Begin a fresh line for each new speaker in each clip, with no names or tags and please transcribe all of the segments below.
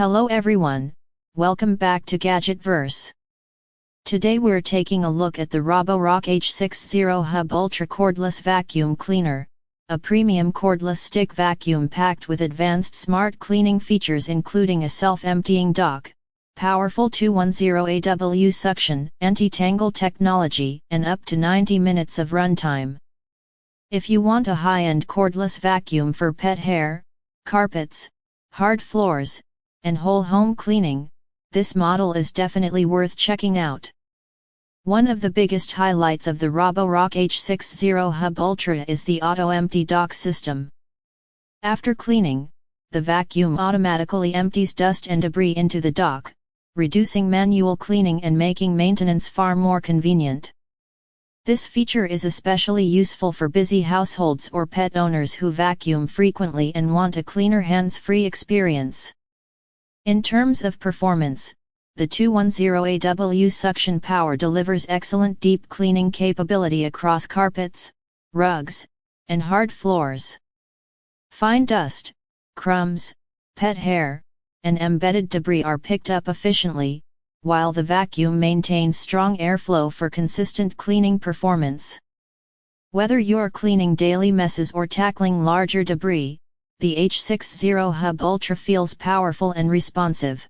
Hello everyone, welcome back to Gadgetverse. Today we're taking a look at the Roborock H60 Hub Ultra Cordless Vacuum Cleaner, a premium cordless stick vacuum packed with advanced smart cleaning features including a self-emptying dock, powerful 210 AW suction, anti-tangle technology, and up to 90 minutes of runtime. If you want a high-end cordless vacuum for pet hair, carpets, hard floors, and whole home cleaning, this model is definitely worth checking out. One of the biggest highlights of the Roborock H60 Hub Ultra is the auto-empty dock system. After cleaning, the vacuum automatically empties dust and debris into the dock, reducing manual cleaning and making maintenance far more convenient. This feature is especially useful for busy households or pet owners who vacuum frequently and want a cleaner hands-free experience. In terms of performance, the 210 AW suction power delivers excellent deep cleaning capability across carpets, rugs, and hard floors. Fine dust, crumbs, pet hair, and embedded debris are picked up efficiently, while the vacuum maintains strong airflow for consistent cleaning performance. Whether you're cleaning daily messes or tackling larger debris, the H60 Hub Ultra feels powerful and responsive.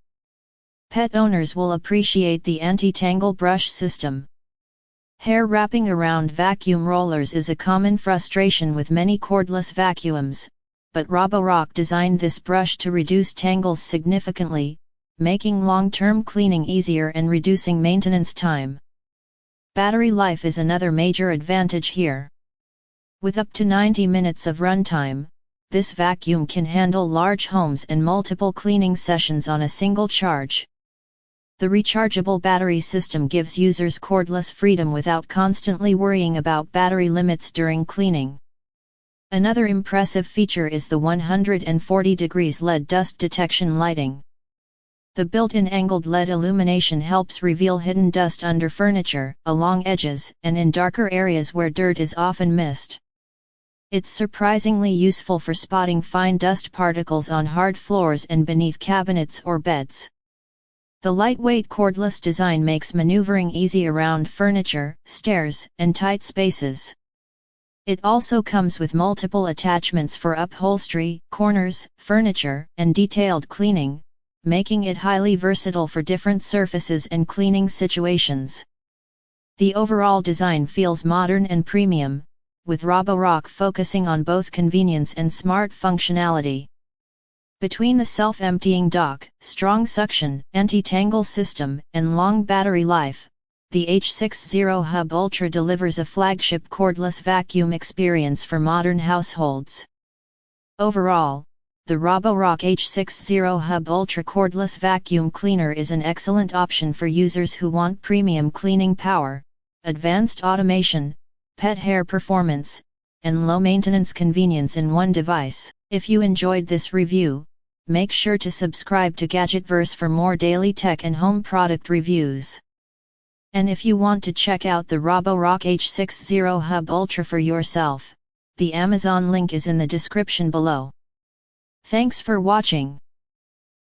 Pet owners will appreciate the anti-tangle brush system. Hair wrapping around vacuum rollers is a common frustration with many cordless vacuums, but Roborock designed this brush to reduce tangles significantly, making long-term cleaning easier and reducing maintenance time. Battery life is another major advantage here. With up to 90 minutes of runtime, this vacuum can handle large homes and multiple cleaning sessions on a single charge. The rechargeable battery system gives users cordless freedom without constantly worrying about battery limits during cleaning. Another impressive feature is the 140 degrees LED dust detection lighting. The built-in angled LED illumination helps reveal hidden dust under furniture, along edges, and in darker areas where dirt is often missed. It's surprisingly useful for spotting fine dust particles on hard floors and beneath cabinets or beds. The lightweight cordless design makes maneuvering easy around furniture, stairs, and tight spaces. It also comes with multiple attachments for upholstery, corners, furniture, and detailed cleaning, making it highly versatile for different surfaces and cleaning situations. The overall design feels modern and premium, with Roborock focusing on both convenience and smart functionality. Between the self-emptying dock, strong suction, anti-tangle system, and long battery life, the H60 Hub Ultra delivers a flagship cordless vacuum experience for modern households. Overall, the Roborock H60 Hub Ultra cordless vacuum cleaner is an excellent option for users who want premium cleaning power, advanced automation, pet hair performance, and low-maintenance convenience in one device. If you enjoyed this review, make sure to subscribe to Gadgetverse for more daily tech and home product reviews. And if you want to check out the Roborock H60 Hub Ultra for yourself, the Amazon link is in the description below. Thanks for watching.